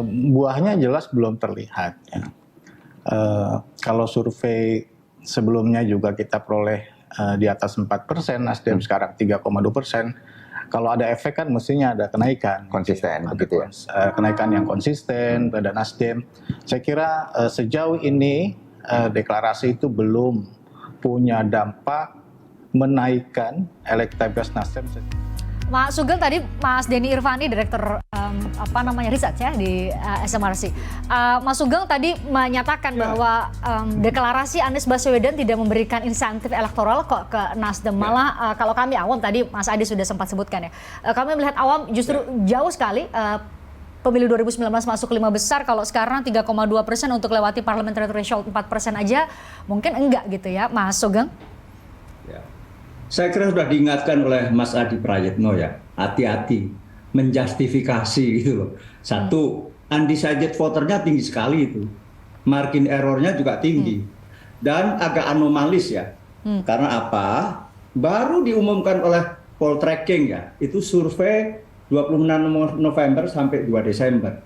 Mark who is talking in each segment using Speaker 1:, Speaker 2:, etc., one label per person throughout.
Speaker 1: Buahnya jelas belum terlihat ya. Kalau survei sebelumnya juga kita peroleh di atas 4%, Nasdem sekarang 3,2%. Kalau ada efek kan mestinya ada kenaikan.
Speaker 2: Konsisten,
Speaker 1: ada
Speaker 2: begitu ya?
Speaker 1: Kenaikan yang konsisten pada Nasdem. Saya kira sejauh ini deklarasi itu belum punya dampak menaikkan elektabilitas Nasdem.
Speaker 3: Mas Sugeng, tadi Mas Denny Irvani, Direktur Research ya di SMRC. Mas Sugeng tadi menyatakan bahwa deklarasi Anies Baswedan tidak memberikan insentif elektoral kok ke Nasdem. Malah kalau kami awam, tadi Mas Adi sudah sempat sebutkan ya, kami melihat awam justru jauh sekali pemilu 2019 masuk 5 besar, kalau sekarang 3,2% untuk lewati parliamentary threshold 4% aja mungkin enggak gitu ya, Mas Sugeng?
Speaker 4: Ya. Saya kira sudah diingatkan oleh Mas Adi Prayitno ya, hati-hati menjustifikasi gitu loh. Satu, undecided voternya tinggi sekali itu, margin errornya juga tinggi, dan agak anomalis ya. Karena apa? Baru diumumkan oleh Poltreking ya, itu survei 26 November sampai 2 Desember.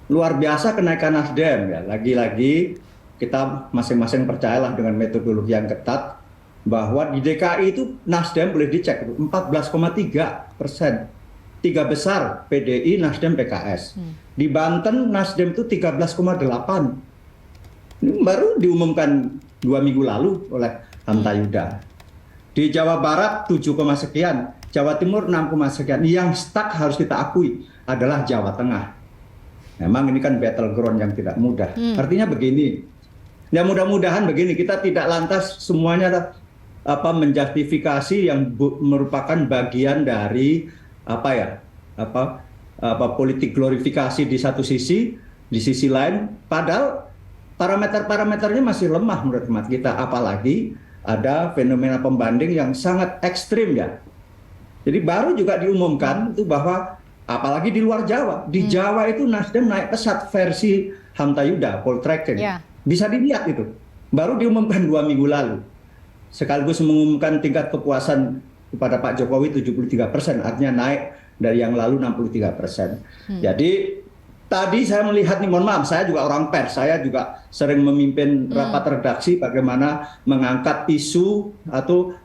Speaker 4: Luar biasa kenaikan Nasdem ya. Lagi-lagi kita masing-masing percayalah dengan metodologi yang ketat, bahwa di DKI itu Nasdem boleh dicek 14,3%, 3 besar PDI, Nasdem, PKS. Di Banten Nasdem itu 13,8%. Ini baru diumumkan 2 minggu lalu oleh Hanta Yuda. Di Jawa Barat 7, sekian, Jawa Timur 6, sekian. Yang stuck harus kita akui adalah Jawa Tengah. Memang ini kan battleground yang tidak mudah. Artinya begini, ya mudah-mudahan begini, kita tidak lantas semuanya menjustifikasi yang merupakan bagian dari politik glorifikasi di satu sisi, di sisi lain padahal parameter-parameternya masih lemah menurut hemat kita, apalagi ada fenomena pembanding yang sangat ekstrim ya. Jadi baru juga diumumkan itu bahwa apalagi di luar Jawa, di Jawa itu Nasdem naik pesat versi Hanta Yuda, Poltreking. Bisa dilihat itu. Baru diumumkan 2 minggu lalu. Sekaligus mengumumkan tingkat kepuasan kepada Pak Jokowi 73%, artinya naik dari yang lalu 63%. Jadi tadi saya melihat nih, mohon maaf, saya juga orang pers, saya juga sering memimpin rapat redaksi bagaimana mengangkat isu atau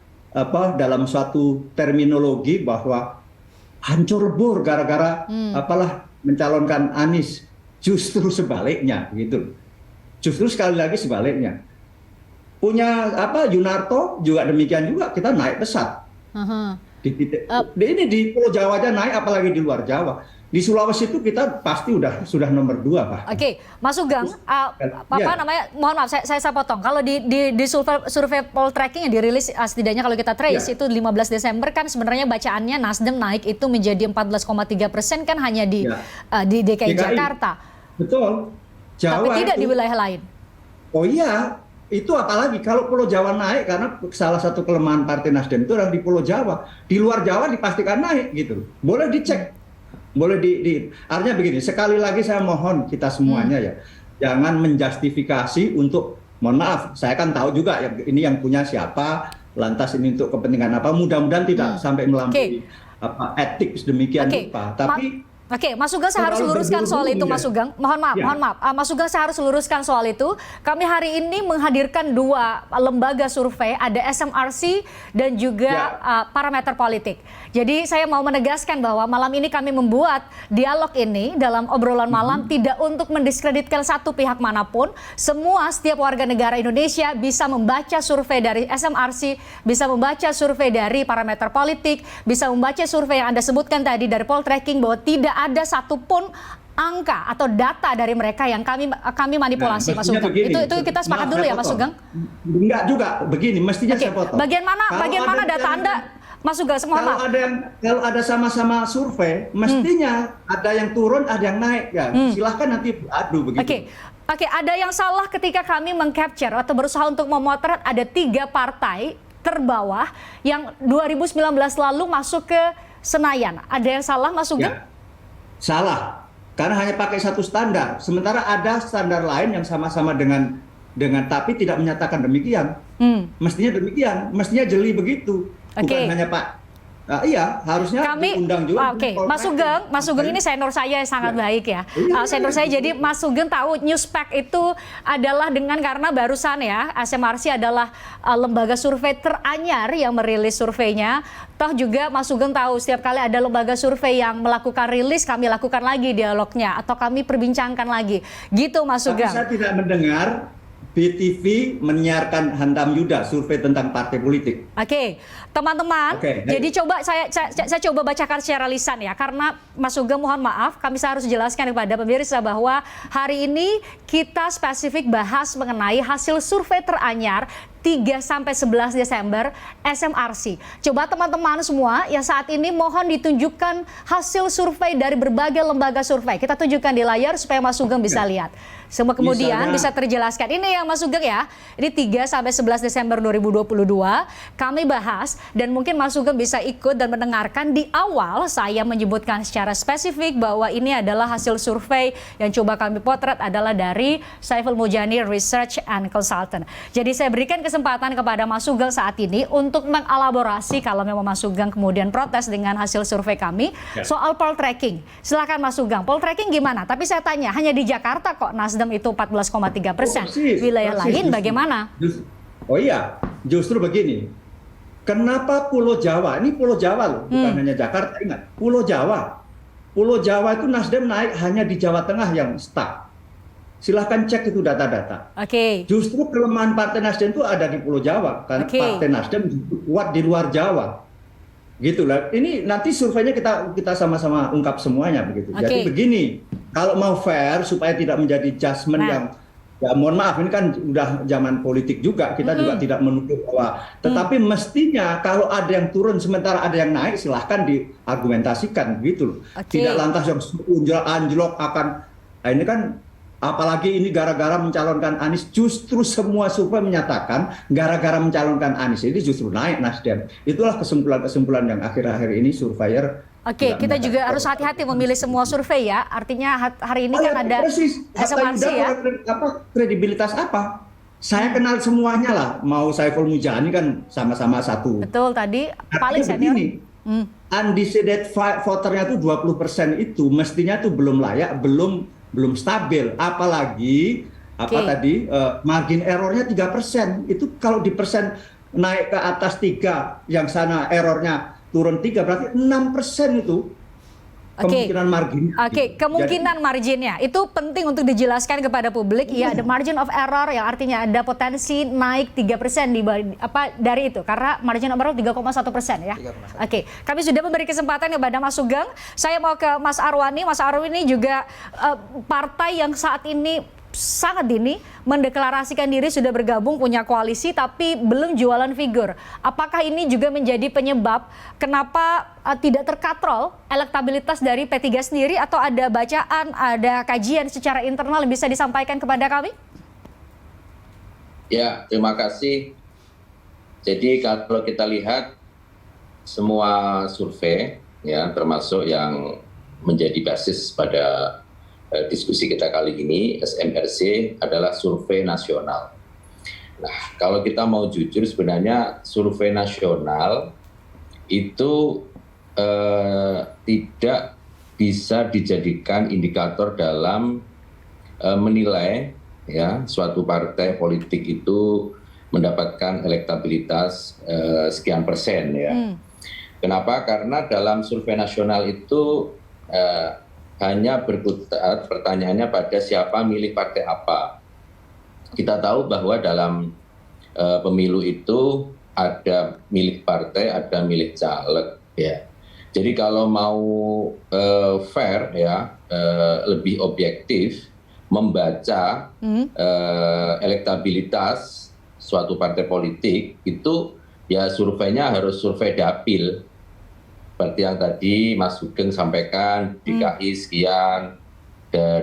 Speaker 4: dalam suatu terminologi bahwa hancur lebur gara-gara mencalonkan Anies. Justru sebaliknya gitu. Justru sekali lagi sebaliknya. Punya Yunarto juga demikian juga, kita naik pesat. Ini di Pulau Jawa aja naik, apalagi di luar Jawa. Di Sulawesi itu kita pasti sudah nomor 2 Pak.
Speaker 3: Oke, Mas Sugeng, mohon maaf saya potong. Kalau di survei Poltreking yang dirilis setidaknya kalau kita trace itu 15 Desember kan sebenarnya bacaannya Nasdem naik itu menjadi 14,3% kan hanya di DKI Jakarta.
Speaker 4: Betul. Jawa tapi
Speaker 3: tidak di wilayah lain.
Speaker 4: Oh iya. Itu apalagi kalau Pulau Jawa naik, karena salah satu kelemahan Partai Nasdem itu adalah di Pulau Jawa. Di luar Jawa dipastikan naik gitu. Boleh dicek. Boleh artinya begini, sekali lagi saya mohon kita semuanya ya, jangan menjustifikasi untuk, mohon maaf, saya kan tahu juga ya, ini yang punya siapa, lantas ini untuk kepentingan apa, mudah-mudahan tidak sampai melampaui etik sedemikian rupa. Tapi
Speaker 3: Oke, Mas Sugeng, saya harus luruskan soal itu, Mas Sugeng. Mohon maaf. Mas Sugeng, saya harus luruskan soal itu. Kami hari ini menghadirkan 2 lembaga survei, ada SMRC dan juga parameter politik. Jadi saya mau menegaskan bahwa malam ini kami membuat dialog ini dalam obrolan malam tidak untuk mendiskreditkan satu pihak manapun. Setiap warga negara Indonesia bisa membaca survei dari SMRC, bisa membaca survei dari parameter politik, bisa membaca survei yang Anda sebutkan tadi dari Poltreking, bahwa tidak ada satupun angka atau data dari mereka yang kami manipulasi, Mas Sugeng. Itu kita sepakat dulu ya, Mas Sugeng.
Speaker 4: Enggak juga begini, mestinya saya potong.
Speaker 3: Bagian mana data Anda, Mas Sugeng?
Speaker 4: Kalau ada sama-sama survei, mestinya ada yang turun, ada yang naik ya. Silahkan nanti adu begitu.
Speaker 3: Oke, ada yang salah ketika kami mengcapture atau berusaha untuk memotret ada 3 partai terbawah yang 2019 lalu masuk ke Senayan. Ada yang salah, Mas Sugeng?
Speaker 4: Ya. Salah, karena hanya pakai satu standar. Sementara ada standar lain yang sama-sama dengan tapi tidak menyatakan demikian. Mestinya demikian, mestinya jeli begitu. Bukan hanya Iya, harusnya diundang juga.
Speaker 3: Oke, Mas Sugeng ini senior saya sangat baik ya. Senior saya, jadi Mas Sugeng tahu Newspack itu adalah karena barusan ya, SMRC adalah lembaga survei teranyar yang merilis surveinya. Toh juga Mas Sugeng tahu setiap kali ada lembaga survei yang melakukan rilis, kami lakukan lagi dialognya atau kami perbincangkan lagi. Gitu Mas Sugeng.
Speaker 4: Tapi saya tidak mendengar BTV menyiarkan Hantam Yuda survei tentang partai politik.
Speaker 3: Oke, teman-teman. Jadi coba saya coba bacakan secara lisan ya, karena Mas Sugeng mohon maaf, kami harus jelaskan kepada pemirsa bahwa hari ini kita spesifik bahas mengenai hasil survei teranyar 3 sampai 11 Desember SMRC. Coba teman-teman semua yang saat ini mohon ditunjukkan hasil survei dari berbagai lembaga survei. Kita tunjukkan di layar supaya Mas Sugeng bisa lihat. Semua kemudian bisa terjelaskan. Ini yang Mas Sugeng ya. Ini 3 sampai 11 Desember 2022 kami bahas, dan mungkin Mas Sugeng bisa ikut dan mendengarkan. Di awal saya menyebutkan secara spesifik bahwa ini adalah hasil survei yang coba kami potret adalah dari Saiful Mujani Research and Consultant. Jadi saya berikan kesempatan kepada Mas Sugeng saat ini untuk mengelaborasi kalau memang Mas Sugeng kemudian protes dengan hasil survei kami soal poll tracking. Silakan Mas Sugeng, poll tracking gimana? Tapi saya tanya, hanya di Jakarta kok Nasdem itu 14,3%. Wilayah lain bagaimana?
Speaker 4: Oh iya, justru begini. Kenapa Pulau Jawa? Ini Pulau Jawa loh, bukan hanya Jakarta, ingat. Pulau Jawa. Pulau Jawa itu Nasdem naik hanya di Jawa Tengah yang stuck. Silahkan cek itu data-data. Justru kelemahan Partai Nasdem itu ada di Pulau Jawa, karena Partai Nasdem kuat di luar Jawa. Gitu lah. Ini nanti surveinya kita sama-sama ungkap semuanya begitu. Jadi begini, kalau mau fair supaya tidak menjadi judgement yang ya mohon maaf, ini kan udah zaman politik juga, kita juga tidak menuduh bahwa, tetapi mestinya kalau ada yang turun sementara ada yang naik, silahkan diargumentasikan gitu loh. Tidak lantas yang anjlok akan, nah ini kan apalagi ini gara-gara mencalonkan Anies, justru semua survei menyatakan gara-gara mencalonkan Anies ini justru naik Nasdem. Itulah kesimpulan-kesimpulan yang akhir-akhir ini surveyor.
Speaker 3: Kita juga harus hati-hati memilih semua survei ya. Artinya hari ini kan ada SMRC ya.
Speaker 4: Kredibilitas apa? Saya kenal semuanya lah. Mau Saiful Mujani kan sama-sama satu.
Speaker 3: Betul, tadi paling senior.
Speaker 4: Undecided voternya tuh 20% itu mestinya tuh belum layak, belum stabil, apalagi tadi margin errornya 3%. Itu kalau di persen naik ke atas 3, yang sana errornya turun 3, berarti 6% itu kemungkinan margin.
Speaker 3: Kemungkinan marginnya itu penting untuk dijelaskan kepada publik. Iya, ada margin of error yang artinya ada potensi naik 3% dari itu, karena margin of error 3,1% ya. Kami sudah memberi kesempatan kepada Mas Sugeng. Saya mau ke Mas Arwani. Mas Arwani juga partai yang saat ini sangat dini mendeklarasikan diri sudah bergabung punya koalisi tapi belum jualan figur. Apakah ini juga menjadi penyebab kenapa tidak terkatrol elektabilitas dari P3 sendiri, atau ada bacaan, ada kajian secara internal yang bisa disampaikan kepada kami?
Speaker 2: Ya, terima kasih. Jadi kalau kita lihat semua survei ya, termasuk yang menjadi basis pada diskusi kita kali ini, SMRC adalah survei nasional. Nah, kalau kita mau jujur, sebenarnya survei nasional itu tidak bisa dijadikan indikator dalam menilai ya suatu partai politik itu mendapatkan elektabilitas sekian persen ya. Kenapa? Karena dalam survei nasional itu hanya berkutat pertanyaannya pada siapa milih partai apa. Kita tahu bahwa dalam pemilu itu ada milih partai, ada milih caleg ya. Jadi kalau mau fair ya, lebih objektif membaca elektabilitas suatu partai politik itu ya surveinya harus survei dapil. Seperti yang tadi Mas Sugeng sampaikan, DKI sekian,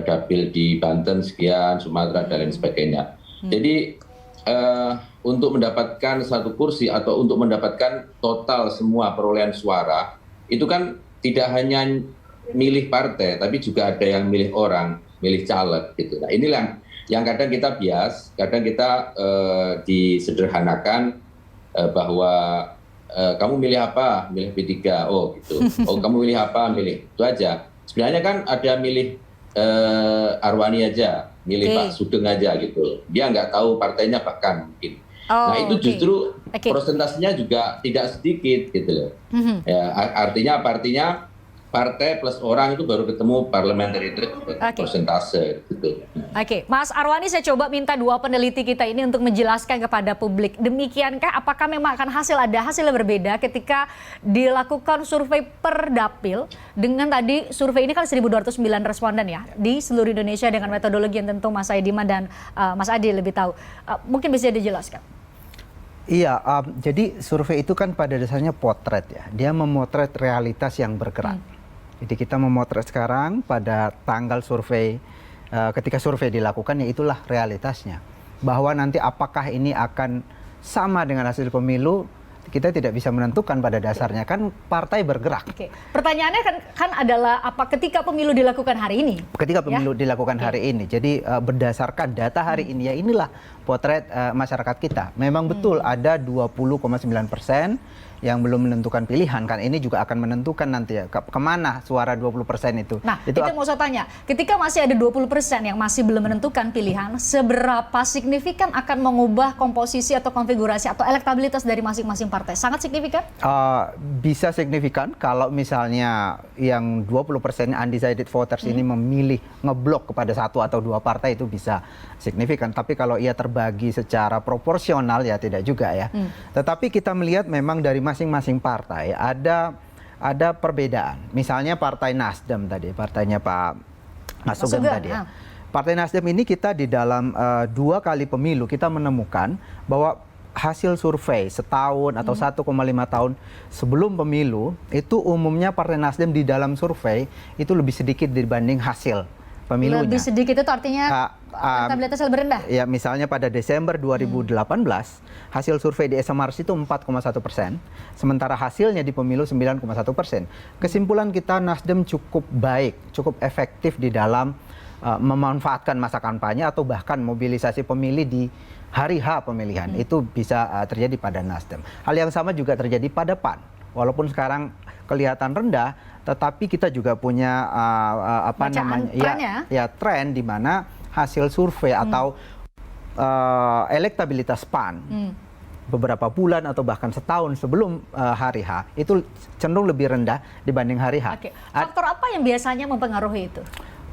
Speaker 2: dapil di Banten sekian, Sumatera dan lain sebagainya. Jadi untuk mendapatkan satu kursi atau untuk mendapatkan total semua perolehan suara, itu kan tidak hanya milih partai, tapi juga ada yang milih orang, milih caleg gitu. Nah inilah yang kadang kita bias, kadang kita disederhanakan bahwa kamu milih apa? Milih P3. Oh gitu. Oh kamu milih apa? Milih itu aja. Sebenarnya kan ada milih Arwani aja, milih Pak Sugeng aja gitu. Dia nggak tahu partainya bahkan mungkin. Nah itu justru prosentasenya juga tidak sedikit gitu loh. Ya, artinya partai plus orang itu baru ketemu parliamentary threshold persentase gitu.
Speaker 3: Oke, Mas Arwani, saya coba minta dua peneliti kita ini untuk menjelaskan kepada publik. Demikiankah apakah memang akan ada hasil yang berbeda ketika dilakukan survei per dapil dengan tadi survei ini kan 1.209 responden ya di seluruh Indonesia dengan metodologi yang tentu Mas Aidiman dan Mas Adi lebih tahu. Mungkin bisa dijelaskan.
Speaker 5: Iya, jadi survei itu kan pada dasarnya potret ya. Dia memotret realitas yang bergerak. Jadi kita memotret sekarang pada tanggal survei, ketika survei dilakukan ya itulah realitasnya. Bahwa nanti apakah ini akan sama dengan hasil pemilu, kita tidak bisa menentukan pada dasarnya, kan partai bergerak.
Speaker 3: Oke. Pertanyaannya kan adalah apa ketika pemilu dilakukan hari ini?
Speaker 5: Ketika pemilu dilakukan hari ini, jadi berdasarkan data hari ini ya inilah potret masyarakat kita. Memang betul ada 20,9% yang belum menentukan pilihan, kan ini juga akan menentukan nanti ya kemana suara 20% itu.
Speaker 3: Nah itu mau saya tanya, ketika masih ada 20% yang masih belum menentukan pilihan, seberapa signifikan akan mengubah komposisi atau konfigurasi atau elektabilitas dari masing-masing partai? Sangat signifikan?
Speaker 5: Bisa signifikan kalau misalnya yang 20% undecided voters ini memilih ngeblok kepada satu atau dua partai, itu bisa signifikan. Tapi kalau ia terbagi secara proporsional ya tidak juga ya. Tetapi kita melihat memang dari masing-masing partai ada perbedaan. Misalnya Partai Nasdem tadi, partainya Pak Mas Sugeng tadi ya. Partai Nasdem ini kita di dalam 2 kali pemilu kita menemukan bahwa hasil survei setahun atau 1,5 tahun sebelum pemilu itu umumnya Partai Nasdem di dalam survei itu lebih sedikit dibanding hasil pemilunya.
Speaker 3: Lebih sedikit itu artinya elektabilitas lebih rendah?
Speaker 5: Ya, misalnya pada Desember 2018 hasil survei di SMRC itu 4,1%, sementara hasilnya di pemilu 9,1%. Kesimpulan kita, Nasdem cukup baik, cukup efektif di dalam memanfaatkan masa kampanye atau bahkan mobilisasi pemilih di hari H pemilihan. Itu bisa terjadi pada Nasdem. Hal yang sama juga terjadi pada PAN. Walaupun sekarang kelihatan rendah, tetapi kita juga punya tren di mana hasil survei atau elektabilitas PAN beberapa bulan atau bahkan setahun sebelum hari H itu cenderung lebih rendah dibanding hari H.
Speaker 3: Faktor apa yang biasanya mempengaruhi itu?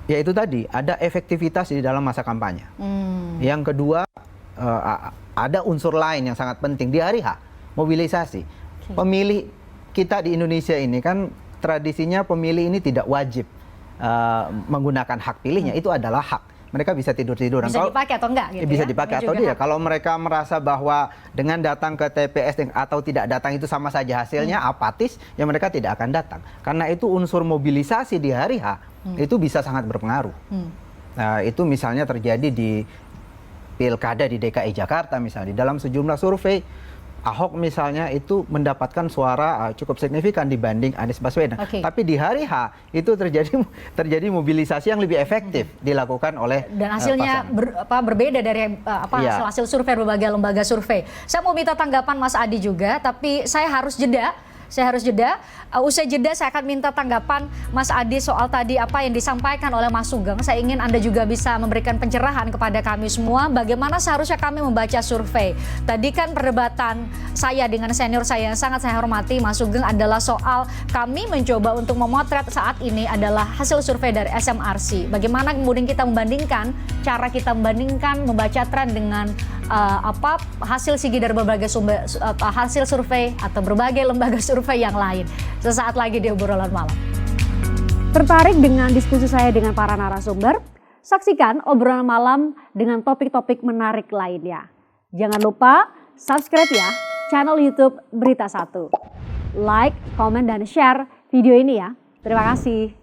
Speaker 5: Ya itu tadi, ada efektivitas di dalam masa kampanye. Yang kedua, ada unsur lain yang sangat penting di hari H, mobilisasi. Pemilih kita di Indonesia ini kan tradisinya pemilih ini tidak wajib menggunakan hak pilihnya, itu adalah hak. Mereka bisa tidur-tiduran.
Speaker 3: Bisa dipakai atau enggak? Gitu
Speaker 5: bisa
Speaker 3: ya?
Speaker 5: dipakai atau tidak. Kalau mereka merasa bahwa dengan datang ke TPS atau tidak datang itu sama saja hasilnya, apatis, ya mereka tidak akan datang. Karena itu unsur mobilisasi di hari H itu bisa sangat berpengaruh. Nah, itu misalnya terjadi di Pilkada di DKI Jakarta misalnya. Dalam sejumlah survei, Ahok misalnya itu mendapatkan suara cukup signifikan dibanding Anies Baswedan. Tapi di hari H itu terjadi mobilisasi yang lebih efektif dilakukan oleh
Speaker 3: dan hasilnya berbeda dari hasil survei berbagai lembaga survei. Saya mau minta tanggapan Mas Adi juga, tapi saya harus jeda. Usai jeda saya akan minta tanggapan Mas Adi soal tadi apa yang disampaikan oleh Mas Sugeng. Saya ingin Anda juga bisa memberikan pencerahan kepada kami semua bagaimana seharusnya kami membaca survei. Tadi kan perdebatan saya dengan senior saya yang sangat saya hormati Mas Sugeng adalah soal kami mencoba untuk memotret saat ini adalah hasil survei dari SMRC. Bagaimana kemudian kita membandingkan, cara kita membandingkan membaca tren dengan hasil sigi dari berbagai sumber hasil survei atau berbagai lembaga survei yang lain. Sesaat lagi di obrolan malam. Tertarik dengan diskusi saya dengan para narasumber? Saksikan obrolan malam dengan topik-topik menarik lainnya. Jangan lupa subscribe ya channel YouTube Berita 1. Like, komen, dan share video ini ya. Terima kasih.